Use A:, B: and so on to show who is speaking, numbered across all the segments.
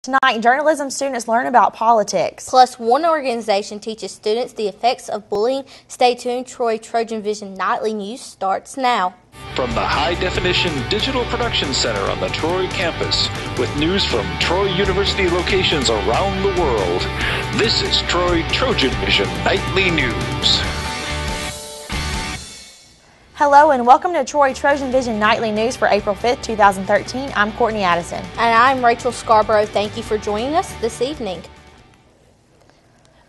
A: Tonight, journalism students learn about politics.
B: Plus, one organization teaches students the effects of bullying. Stay tuned. TrojanVision Nightly News starts now.
C: From the high-definition digital production center on the Troy campus, with news from Troy University locations around the world, this is TrojanVision Nightly News.
A: Hello and welcome to TrojanVision Nightly News for April 5th, 2013. I'm Courtney Addison.
B: And I'm Rachel Scarborough. Thank you for joining us this evening.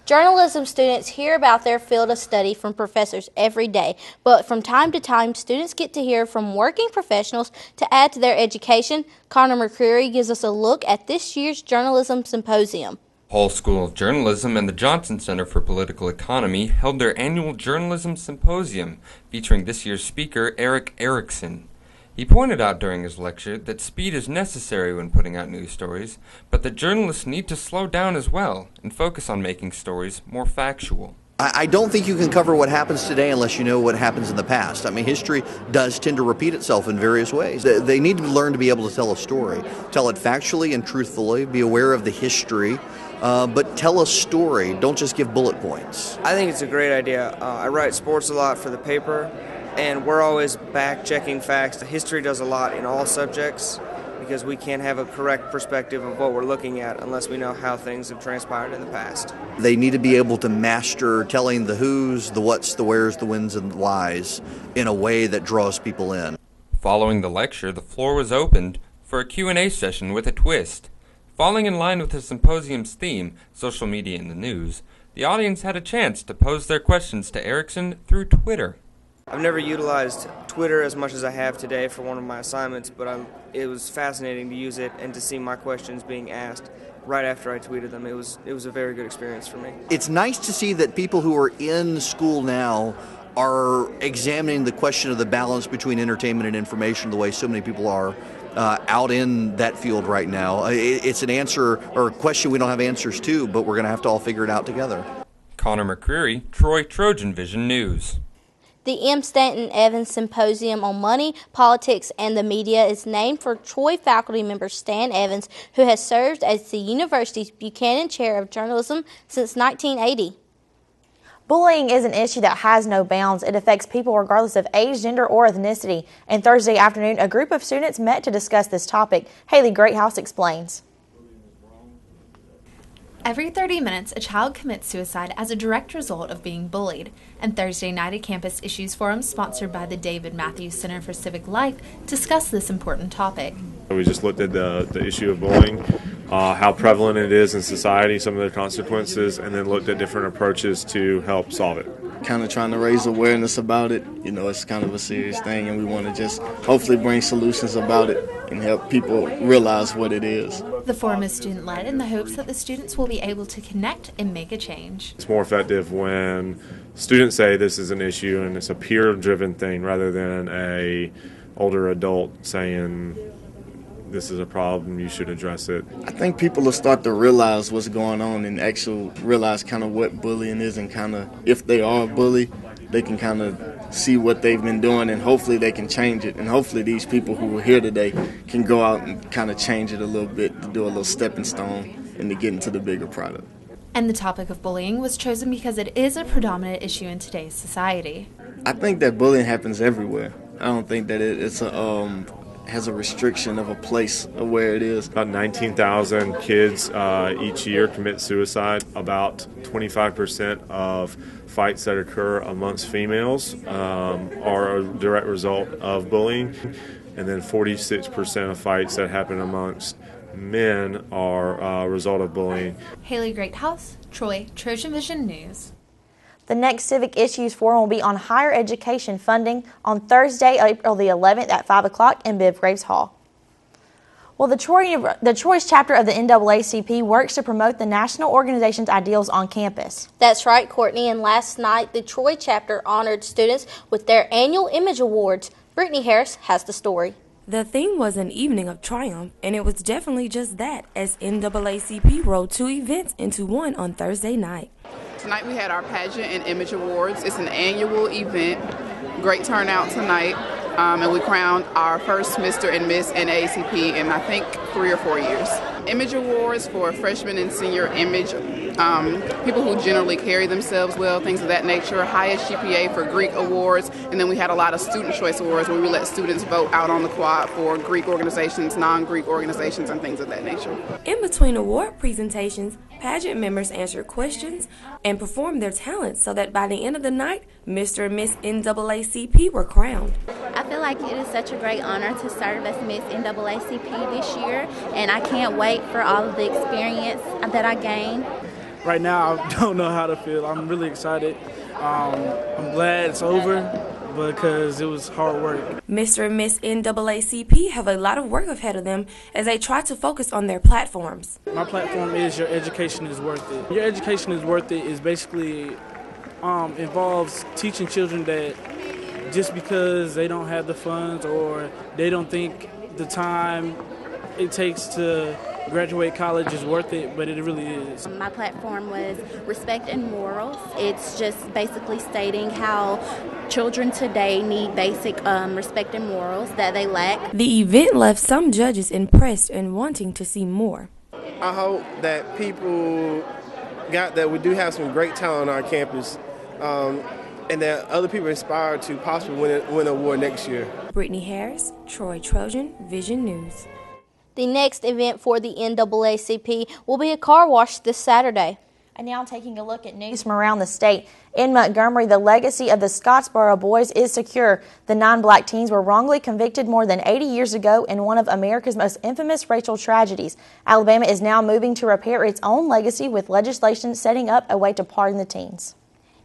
B: Journalism students hear about their field of study from professors every day, but from time to time, students get to hear from working professionals to add to their education. Connor McCreary gives us a look at this year's Journalism Symposium.
D: Hall School of Journalism and the Johnson Center for Political Economy held their annual Journalism Symposium, featuring this year's speaker, Eric Erickson. He pointed out during his lecture that speed is necessary when putting out news stories, but that journalists need to slow down as well and focus on making stories more factual.
E: I don't think you can cover what happens today unless you know what happens in the past. I mean, history does tend to repeat itself in various ways. They need to learn to be able to tell a story, tell it factually and truthfully, be aware of the history, but tell a story. Don't just give bullet points.
F: I think it's a great idea. I write sports a lot for the paper, and we're always back-checking facts. History does a lot in all subjects because we can't have a correct perspective of what we're looking at unless we know how things have transpired in the past.
E: They need to be able to master telling the who's, the what's, the where's, the whens, and the whys in a way that draws people in.
D: Following the lecture, the floor was opened for a Q&A session with a twist. Falling in line with the symposium's theme, social media and the news, the audience had a chance to pose their questions to Erickson through Twitter.
F: I've never utilized Twitter as much as I have today for one of my assignments, but it was fascinating to use it and to see my questions being asked right after I tweeted them. It was a very good experience for me.
E: It's nice to see that people who are in school now are examining the question of the balance between entertainment and information the way so many people are out in that field right now. It's an answer or a question we don't have answers to, but we're going to have to all figure it out together.
D: Connor McCreary, Troy TrojanVision News.
B: The M. Stanton Evans Symposium on Money, Politics, and the Media is named for Troy faculty member Stan Evans, who has served as the university's Buchanan Chair of Journalism since 1980.
A: Bullying is an issue that has no bounds. It affects people regardless of age, gender, or ethnicity. And Thursday afternoon, a group of students met to discuss this topic. Haley Greathouse explains.
G: Every 30 minutes, a child commits suicide as a direct result of being bullied. And Thursday night at Campus Issues Forum, sponsored by the David Matthews Center for Civic Life, discussed this important topic.
H: We just looked at the issue of bullying, how prevalent it is in society, some of the consequences, and then looked at different approaches to help solve it.
I: Kind of trying to raise awareness about it. You know, it's kind of a serious thing, and we want to just hopefully bring solutions about it and help people realize what it is.
G: The forum is student-led in the hopes that the students will be able to connect and make a change.
H: It's more effective when students say this is an issue and it's a peer-driven thing rather than a older adult saying this is a problem, you should address it.
I: I think people will start to realize what's going on and actually realize kind of what bullying is, and kind of if they are a bully, they can kind of see what they've been doing and hopefully they can change it. And hopefully these people who are here today can go out and kind of change it a little bit to do a little stepping stone and to get into the bigger product.
G: And the topic of bullying was chosen because it is a predominant issue in today's society.
I: I think that bullying happens everywhere. I don't think that it's has a restriction of a place of where it is.
H: About 19,000 kids each year commit suicide. About 25% of fights that occur amongst females are a direct result of bullying. And then 46% of fights that happen amongst men are a result of bullying.
G: Haley Greathouse, Troy TrojanVision News.
A: The next Civic Issues Forum will be on higher education funding on Thursday, April the 11th at 5 o'clock in Bibb Graves Hall. Well, the Troy's chapter of the NAACP works to promote the national organization's ideals on campus.
B: That's right, Courtney, and last night the Troy chapter honored students with their annual Image Awards. Brittany Harris has the story.
J: The theme was an evening of triumph, and it was definitely just that, as NAACP rolled two events into one on Thursday night.
K: Tonight we had our pageant and image awards. It's an annual event. Great turnout tonight. and we crowned our first Mr. and Miss NAACP in, I think, 3 or 4 years. Image awards for freshman and senior image, people who generally carry themselves well, things of that nature. Highest GPA for Greek awards, and then we had a lot of student choice awards where we let students vote out on the quad for Greek organizations, non-Greek organizations, and things of that nature.
J: In between award presentations, pageant members answered questions and performed their talents so that by the end of the night, Mr. and Miss NAACP were crowned.
L: I feel like it is such a great honor to serve as Miss NAACP this year, and I can't wait for all of the experience that I gained.
M: Right now, I don't know how to feel. I'm really excited. I'm glad it's over because it was hard work.
J: Mr. and Miss NAACP have a lot of work ahead of them as they try to focus on their platforms.
M: My platform is Your Education is Worth It. Your Education is Worth It is basically involves teaching children that just because they don't have the funds or they don't think the time it takes to graduate college is worth it, but it really is.
L: My platform was Respect and Morals. It's just basically stating how children today need basic respect and morals that they lack.
J: The event left some judges impressed and wanting to see more.
N: I hope that people got that we do have some great talent on our campus, and that other people are inspired to possibly win an award next year.
J: Brittany Harris, TrojanVision News.
B: The next event for the NAACP will be a car wash this Saturday.
A: And now taking a look at news from around the state. In Montgomery, the legacy of the Scottsboro boys is secure. The 9 black teens were wrongly convicted more than 80 years ago in one of America's most infamous racial tragedies. Alabama is now moving to repair its own legacy with legislation setting up a way to pardon the teens.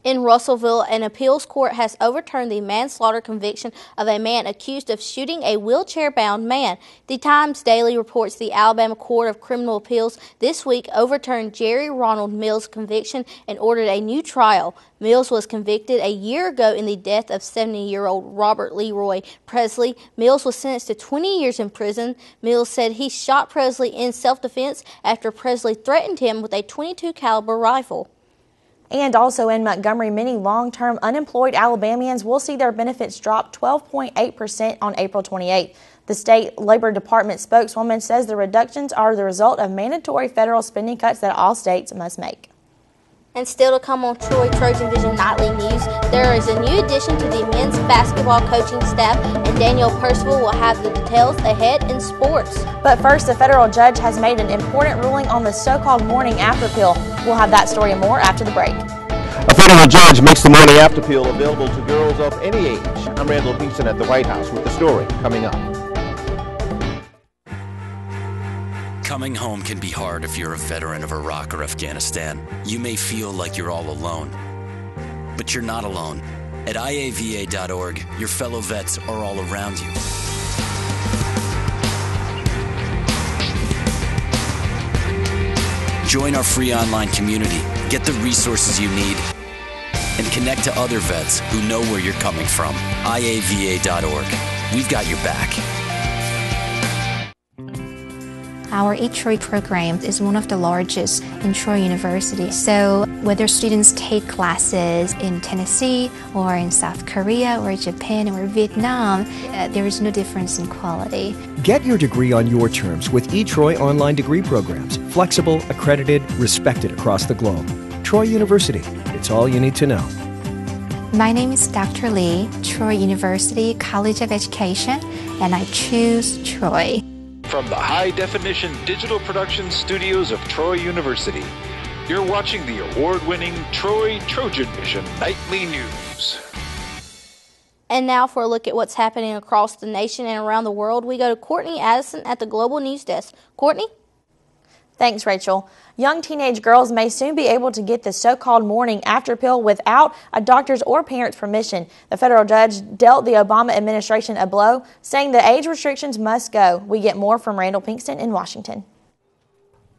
B: In Russellville, an appeals court has overturned the manslaughter conviction of a man accused of shooting a wheelchair-bound man. The Times Daily reports the Alabama Court of Criminal Appeals this week overturned Jerry Ronald Mills' conviction and ordered a new trial. Mills was convicted a year ago in the death of 70-year-old Robert Leroy Presley. Mills was sentenced to 20 years in prison. Mills said he shot Presley in self-defense after Presley threatened him with a .22 caliber rifle.
A: And also in Montgomery, many long-term unemployed Alabamians will see their benefits drop 12.8% on April 28. The state Labor Department spokeswoman says the reductions are the result of mandatory federal spending cuts that all states must make.
B: And still to come on TrojanVision Nightly News, there is a new addition to the men's basketball coaching staff, and Daniel Percival will have the details ahead in sports.
A: But first, a federal judge has made an important ruling on the so-called morning after pill. We'll have that story and more after the break.
O: A federal judge makes the morning after pill available to girls of any age. I'm Randall Beeson at the White House with the story coming up.
P: Coming home can be hard if you're a veteran of Iraq or Afghanistan. You may feel like you're all alone, but you're not alone. At IAVA.org, your fellow vets are all around you. Join our free online community, get the resources you need, and connect to other vets who know where you're coming from. IAVA.org. We've got your back.
Q: Our Troy program is one of the largest in Troy University. So whether students take classes in Tennessee or in South Korea or Japan or Vietnam, there is no difference in quality.
R: Get your degree on your terms with eTroy online degree programs. Flexible, accredited, respected across the globe. Troy University. It's all you need to know.
Q: My name is Dr. Lee, Troy University College of Education, and I choose Troy.
C: From the high-definition digital production studios of Troy University, you're watching the award-winning TrojanVision Nightly News.
B: And now for a look at what's happening across the nation and around the world, we go to Courtney Addison at the Global News Desk. Courtney?
A: Thanks, Rachel. Young teenage girls may soon be able to get the so-called morning after pill without a doctor's or parent's permission. The federal judge dealt the Obama administration a blow, saying the age restrictions must go. We get more from Randall Pinkston in Washington.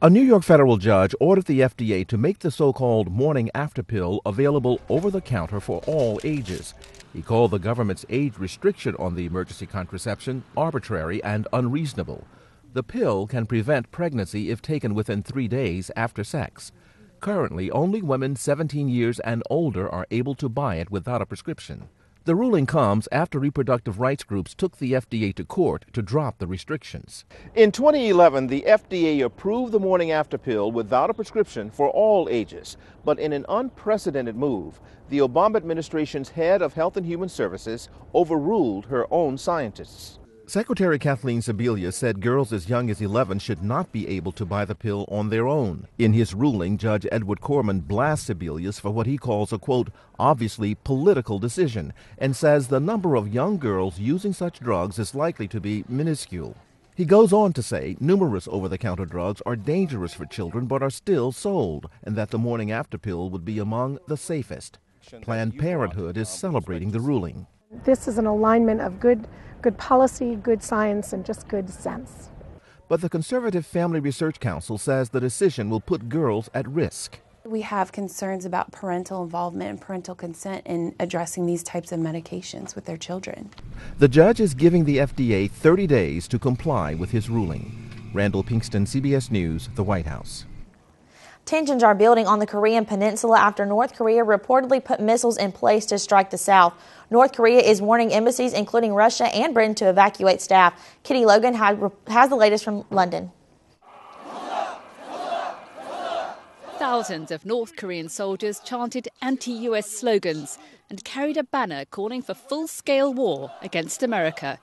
O: A New York federal judge ordered the FDA to make the so-called morning after pill available over the counter for all ages. He called the government's age restriction on the emergency contraception arbitrary and unreasonable. The pill can prevent pregnancy if taken within 3 days after sex. Currently, only women 17 years and older are able to buy it without a prescription. The ruling comes after reproductive rights groups took the FDA to court to drop the restrictions. In 2011, the FDA approved the morning after pill without a prescription for all ages. But in an unprecedented move, the Obama administration's head of Health and Human Services overruled her own scientists. Secretary Kathleen Sebelius said girls as young as 11 should not be able to buy the pill on their own. In his ruling, Judge Edward Corman blasts Sebelius for what he calls a, quote, obviously political decision, and says the number of young girls using such drugs is likely to be minuscule. He goes on to say numerous over-the-counter drugs are dangerous for children but are still sold, and that the morning after pill would be among the safest. Planned Parenthood is celebrating the ruling.
S: This is an alignment of good policy, good science, and just good sense.
O: But the Conservative Family Research Council says the decision will put girls at risk.
T: We have concerns about parental involvement and parental consent in addressing these types of medications with their children.
O: The judge is giving the FDA 30 days to comply with his ruling. Randall Pinkston, CBS News, the White House.
A: Tensions are building on the Korean peninsula after North Korea reportedly put missiles in place to strike the south. North Korea is warning embassies, including Russia and Britain, to evacuate staff. Kitty Logan has the latest from London.
U: Thousands of North Korean soldiers chanted anti-US slogans and carried a banner calling for full-scale war against America.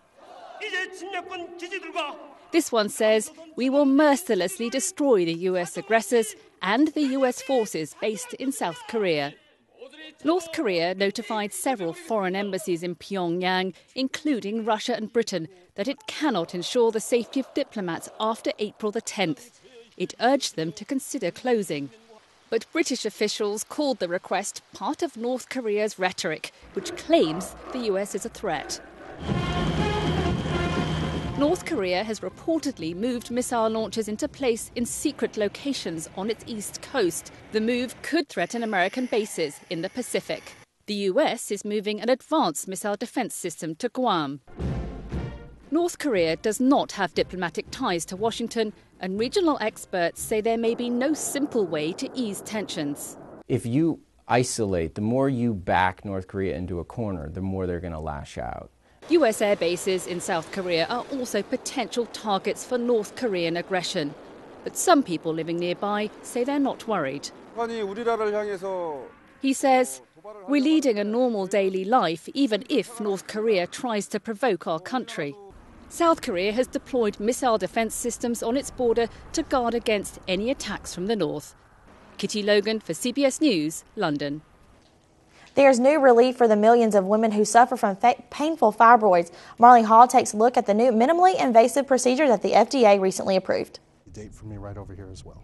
U: This one says, "We will mercilessly destroy the US aggressors and the US forces based in South Korea." North Korea notified several foreign embassies in Pyongyang, including Russia and Britain, that it cannot ensure the safety of diplomats after April the 10th. It urged them to consider closing. But British officials called the request part of North Korea's rhetoric, which claims the US is a threat. North Korea has reportedly moved missile launches into place in secret locations on its east coast. The move could threaten American bases in the Pacific. The US is moving an advanced missile defense system to Guam. North Korea does not have diplomatic ties to Washington, and regional experts say there may be no simple way to ease tensions.
V: If you isolate, the more you back North Korea into a corner, the more they're going to lash out.
U: US air bases in South Korea are also potential targets for North Korean aggression. But some people living nearby say they're not worried. He says, "We're leading a normal daily life even if North Korea tries to provoke our country." South Korea has deployed missile defense systems on its border to guard against any attacks from the north. Kitty Logan for CBS News, London.
A: There's new relief for the millions of women who suffer from painful fibroids. Marley Hall takes a look at the new minimally invasive procedure that the FDA recently approved.
W: Date for me right over here as well.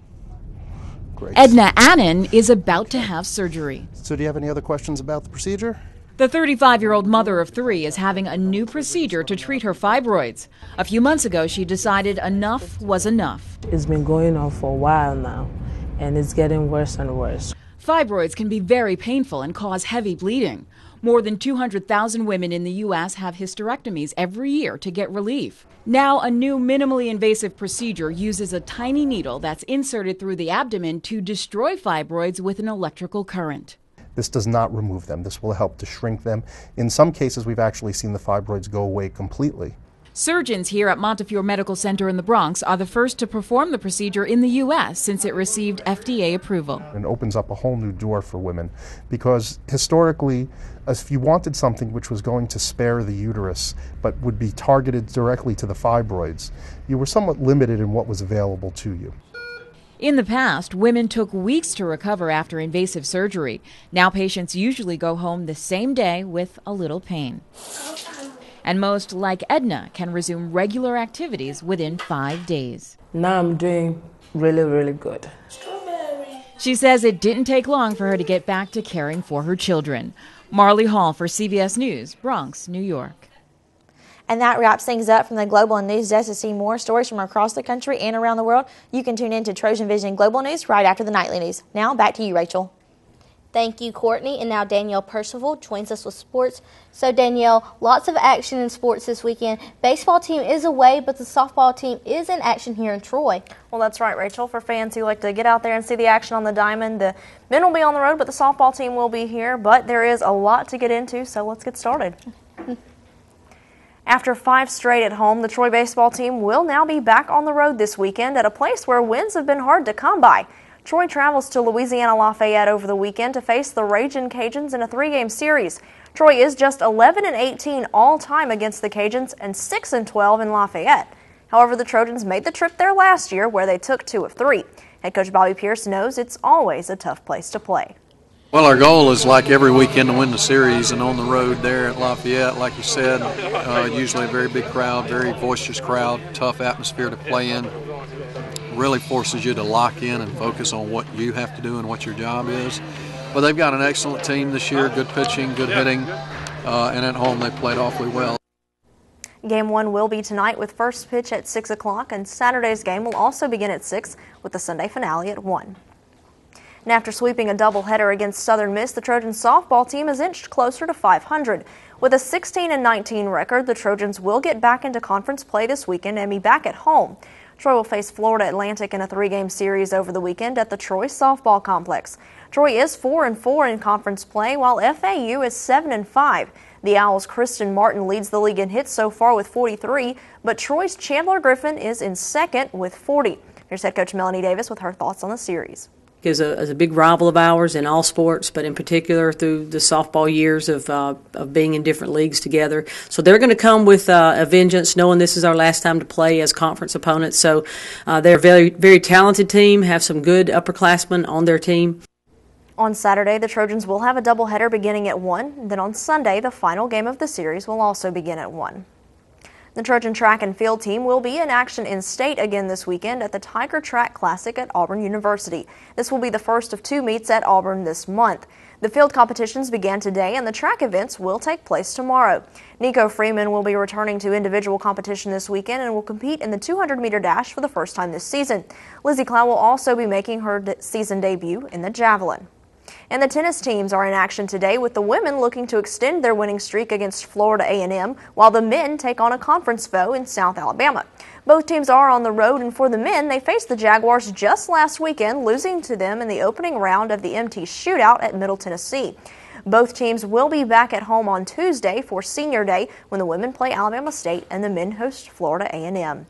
W: Great.
X: Edna Annan is about to have surgery.
W: So do you have any other questions about the procedure?
X: The 35-year-old mother of three is having a new procedure to treat her fibroids. A few months ago, she decided enough was enough.
Y: It's been going on for a while now, and it's getting worse and worse.
X: Fibroids can be very painful and cause heavy bleeding. More than 200,000 women in the U.S. have hysterectomies every year to get relief. Now, a new minimally invasive procedure uses a tiny needle that's inserted through the abdomen to destroy fibroids with an electrical current.
W: This does not remove them. This will help to shrink them. In some cases, we've actually seen the fibroids go away completely.
X: Surgeons here at Montefiore Medical Center in the Bronx are the first to perform the procedure in the U.S. since it received FDA approval.
W: It opens up a whole new door for women because historically, if you wanted something which was going to spare the uterus but would be targeted directly to the fibroids, you were somewhat limited in what was available to you.
X: In the past, women took weeks to recover after invasive surgery. Now patients usually go home the same day with a little pain. And most, like Edna, can resume regular activities within 5 days.
Y: Now I'm doing really, really good.
X: She says it didn't take long for her to get back to caring for her children. Marley Hall for CBS News, Bronx, New York.
A: And that wraps things up from the Global News Desk. To see more stories from across the country and around the world, you can tune in to Trojan Vision Global News right after the nightly news. Now, back to you, Rachel.
B: Thank you, Courtney. And now Danielle Percival joins us with sports. So, Danielle, lots of action in sports this weekend. Baseball team is away, but the softball team is in action here in Troy.
A: Well, that's right, Rachel. For fans who like to get out there and see the action on the diamond, the men will be on the road, but the softball team will be here. But there is a lot to get into, so let's get started. After 5 straight at home, the Troy baseball team will now be back on the road this weekend at a place where wins have been hard to come by. Troy travels to Louisiana Lafayette over the weekend to face the Ragin' Cajuns in a 3-game series. Troy is just 11-18 all-time against the Cajuns and 6-12 in Lafayette. However, the Trojans made the trip there last year where they took 2 of 3. Head coach Bobby Pierce knows it's always a tough place to play.
D: Well, our goal is like every weekend to win the series, and on the road there at Lafayette, like you said, usually a very big crowd, very boisterous crowd, tough atmosphere to play in. Really forces you to lock in and focus on what you have to do and what your job is. But they've got an excellent team this year, good pitching, good hitting, and at home they played awfully well.
A: Game 1 will be tonight with first pitch at 6 o'clock, and Saturday's game will also begin at 6 with the Sunday finale at 1. And after sweeping a doubleheader against Southern Miss, the Trojans softball team has inched closer to 500. With a 16-19 record, the Trojans will get back into conference play this weekend and be back at home. Troy will face Florida Atlantic in a 3-game series over the weekend at the Troy Softball Complex. Troy is 4-4 in conference play, while FAU is 7-5. The Owls' Kristen Martin leads the league in hits so far with 43, but Troy's Chandler Griffin is in second with 40. Here's head coach Melanie Davis with her thoughts on the series.
E: Is a big rival of ours in all sports, but in particular through the softball years of being in different leagues together. So they're going to come with a vengeance, knowing this is our last time to play as conference opponents. So they're a very, very talented team, have some good upperclassmen on their team.
A: On Saturday, the Trojans will have a doubleheader beginning at 1. Then on Sunday, the final game of the series will also begin at 1. The Trojan track and field team will be in action in state again this weekend at the Tiger Track Classic at Auburn University. This will be the first of 2 meets at Auburn this month. The field competitions began today and the track events will take place tomorrow. Nico Freeman will be returning to individual competition this weekend and will compete in the 200-meter dash for the first time this season. Lizzie Clow will also be making her season debut in the javelin. And the tennis teams are in action today with the women looking to extend their winning streak against Florida A&M, while the men take on a conference foe in South Alabama. Both teams are on the road, and for the men, they faced the Jaguars just last weekend, losing to them in the opening round of the MT Shootout at Middle Tennessee. Both teams will be back at home on Tuesday for Senior Day when the women play Alabama State and the men host Florida A&M.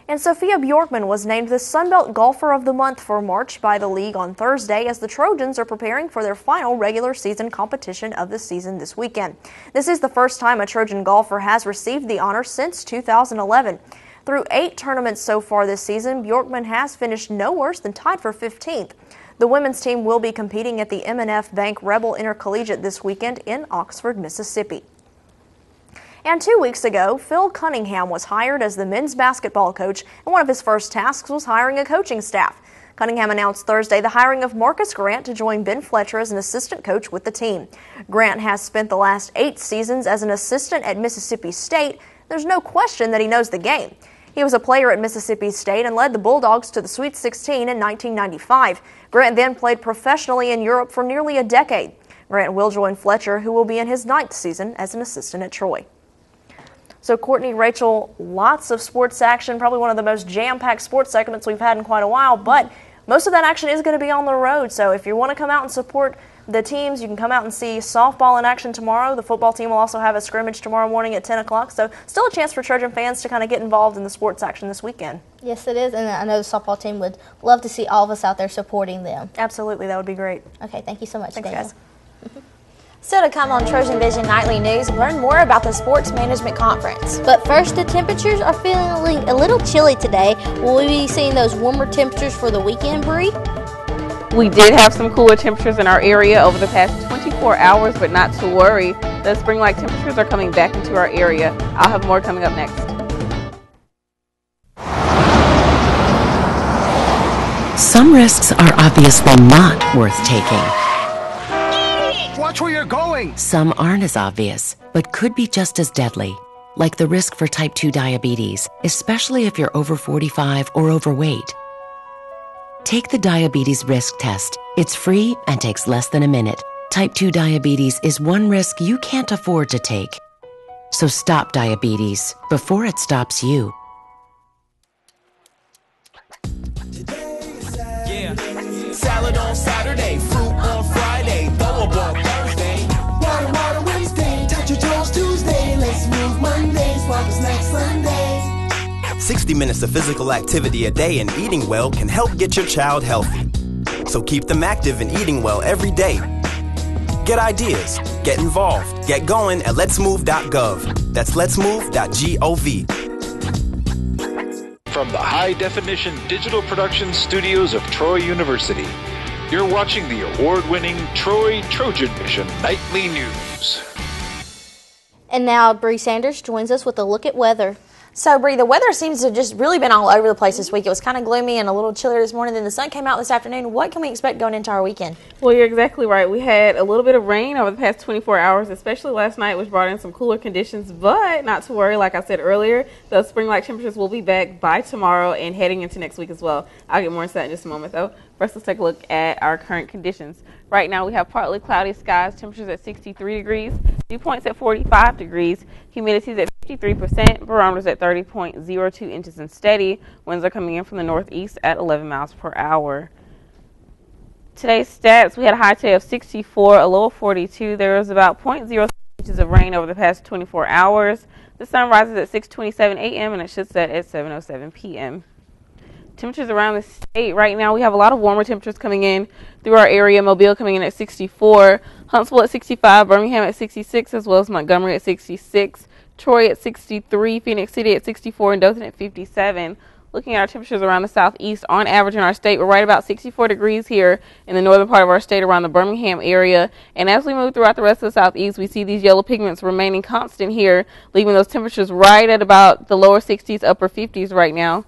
A: And Sophia Bjorkman was named the Sunbelt Golfer of the Month for March by the league on Thursday as the Trojans are preparing for their final regular season competition of the season this weekend. This is the first time a Trojan golfer has received the honor since 2011. Through 8 tournaments so far this season, Bjorkman has finished no worse than tied for 15th. The women's team will be competing at the M&F Bank Rebel Intercollegiate this weekend in Oxford, Mississippi. And 2 weeks ago, Phil Cunningham was hired as the men's basketball coach, and one of his first tasks was hiring a coaching staff. Cunningham announced Thursday the hiring of Marcus Grant to join Ben Fletcher as an assistant coach with the team. Grant has spent the last 8 seasons as an assistant at Mississippi State. There's no question that he knows the game. He was a player at Mississippi State and led the Bulldogs to the Sweet 16 in 1995. Grant then played professionally in Europe for nearly a decade. Grant will join Fletcher, who will be in his 9th season as an assistant at Troy. So, Courtney, Rachel, lots of sports action, probably one of the most jam-packed sports segments we've had in quite a while, but most of that action is going to be on the road. So if you want to come out and support the teams, you can come out and see softball in action tomorrow. The football team will also have a scrimmage tomorrow morning at 10 o'clock. So still a chance for Trojan fans to kind of get involved in the sports action this weekend.
B: Yes, it is, and I know the softball team would love to see all of us out there supporting them.
A: Absolutely, that would be great.
B: Okay, thank you so much.
A: Thanks, guys.
G: Still to come on TrojanVision Nightly News, learn more about the Sports Management Conference.
B: But first, the temperatures are feeling a little chilly today. Will we be seeing those warmer temperatures for the weekend, Bree?
F: We did have some cooler temperatures in our area over the past 24 hours, but not to worry. The spring-like temperatures are coming back into our area. I'll have more coming up next.
H: Some risks are obviously not worth taking.
I: Watch where you're going!
H: Some aren't as obvious, but could be just as deadly, like the risk for type 2 diabetes, especially if you're over 45 or overweight. Take the diabetes risk test. It's free and takes less than a minute. Type 2 diabetes is one risk you can't afford to take. So stop diabetes before it stops you.
J: Yeah. Salad on Saturday, fruit on Friday, throw a ball Thursday. Water Wednesday, touch your toes Tuesday. Let's move Monday, swap us next Sunday.
K: 60 minutes of physical activity a day and eating well can help get your child healthy. So keep them active and eating well every day. Get ideas, get involved, get going at letsmove.gov. That's letsmove.gov.
C: From the high-definition digital production studios of Troy University, you're watching the award-winning TrojanVision Nightly News.
B: And now Bree Sanders joins us with a look at weather.
A: So, Bree, the weather seems to have just really been all over the place this week. It was kind of gloomy and a little chillier this morning. Then the sun came out this afternoon. What can we expect going into our weekend?
F: Well, you're exactly right. We had a little bit of rain over the past 24 hours, especially last night, which brought in some cooler conditions. But not to worry, like I said earlier, the spring-like temperatures will be back by tomorrow and heading into next week as well. I'll get more into that in just a moment, though. First, let's take a look at our current conditions. Right now, we have partly cloudy skies, temperatures at 63 degrees, dew points at 45 degrees, humidity is at 53%, barometers at 30.02 inches and steady. Winds are coming in from the northeast at 11 miles per hour. Today's stats, we had a high today of 64, a low of 42. There was about 0.06 inches of rain over the past 24 hours. The sun rises at 6:27 a.m. and it should set at 7:07 p.m. Temperatures around the state right now, we have a lot of warmer temperatures coming in through our area. Mobile coming in at 64, Huntsville at 65, Birmingham at 66, as well as Montgomery at 66, Troy at 63, Phoenix City at 64, and Dothan at 57. Looking at our temperatures around the southeast, on average in our state, we're right about 64 degrees here in the northern part of our state around the Birmingham area. And as we move throughout the rest of the southeast, we see these yellow pigments remaining constant here, leaving those temperatures right at about the lower 60s, upper 50s right now.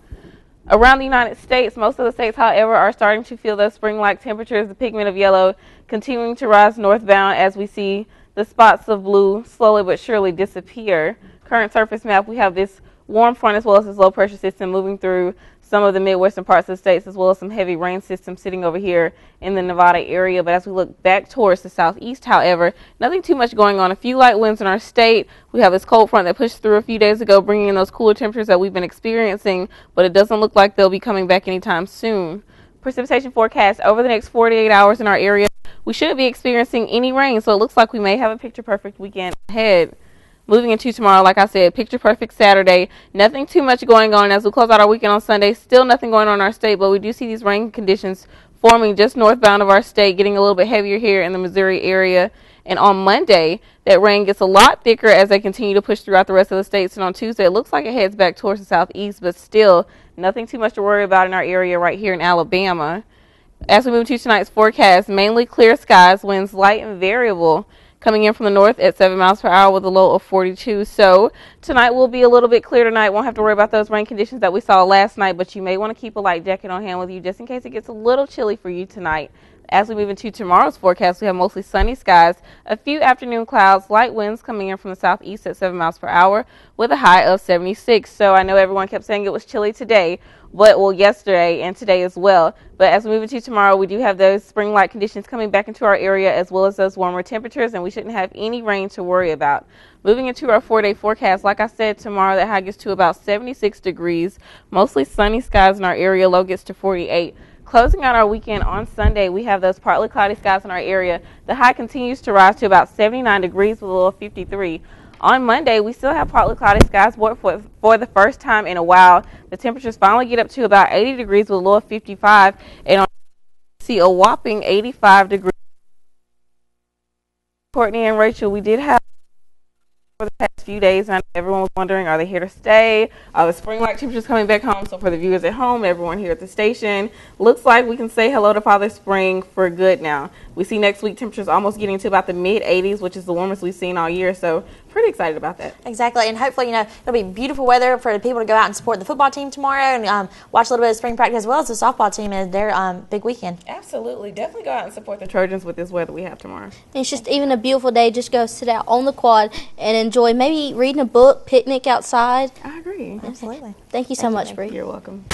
F: Around the United States, most of the states, however, are starting to feel those spring-like temperatures, the pigment of yellow continuing to rise northbound as we see the spots of blue slowly but surely disappear. Current surface map, we have this warm front as well as this low pressure system moving through some of the midwestern parts of the states, as well as some heavy rain systems sitting over here in the Nevada area. But as we look back towards the southeast, however, nothing too much going on. A few light winds in our state. We have this cold front that pushed through a few days ago, bringing in those cooler temperatures that we've been experiencing, but it doesn't look like they'll be coming back anytime soon. Precipitation forecast over the next 48 hours in our area. We shouldn't be experiencing any rain, so it looks like we may have a picture-perfect weekend ahead. Moving into tomorrow, like I said, picture-perfect Saturday. Nothing too much going on as we close out our weekend on Sunday. Still nothing going on in our state, but we do see these rain conditions forming just northbound of our state, getting a little bit heavier here in the Missouri area. And on Monday, that rain gets a lot thicker as they continue to push throughout the rest of the states. And on Tuesday, it looks like it heads back towards the southeast, but still nothing too much to worry about in our area right here in Alabama. As we move to tonight's forecast, mainly clear skies, winds light and variable, coming in from the north at 7 miles per hour with a low of 42. So tonight will be a little bit clear tonight. Won't have to worry about those rain conditions that we saw last night, but you may want to keep a light jacket on hand with you just in case it gets a little chilly for you tonight. As we move into tomorrow's forecast, we have mostly sunny skies, a few afternoon clouds, light winds coming in from the southeast at 7 miles per hour with a high of 76. So I know everyone kept saying it was chilly today, but well, yesterday and today as well. But as we move into tomorrow, we do have those spring-like conditions coming back into our area as well as those warmer temperatures, and we shouldn't have any rain to worry about. Moving into our 4-day forecast, like I said, tomorrow that high gets to about 76 degrees, mostly sunny skies in our area, low gets to 48. Closing out our weekend on Sunday, we have those partly cloudy skies in our area. The high continues to rise to about 79 degrees with a low of 53. On Monday, we still have partly cloudy skies for the first time in a while. The temperatures finally get up to about 80 degrees with a low of 55. And on see a whopping 85 degrees. Courtney and Rachel, we did have for the past few days, and everyone was wondering, are they here to stay? Are the spring-like temperatures coming back home? So for the viewers at home, everyone here at the station, looks like we can say hello to Father Spring for good now. We see next week temperatures almost getting to about the mid-80s, which is the warmest we've seen all year. So pretty excited about that.
A: Exactly, and hopefully, it'll be beautiful weather for the people to go out and support the football team tomorrow and watch a little bit of spring practice as well as the softball team and their big weekend.
F: Absolutely. Definitely go out and support the Trojans with this weather we have tomorrow.
B: And it's just even a beautiful day. Just go sit out on the quad and enjoy maybe reading a book, picnic outside.
F: I agree.
B: Absolutely. Thank you so much, Bree.
F: You're welcome.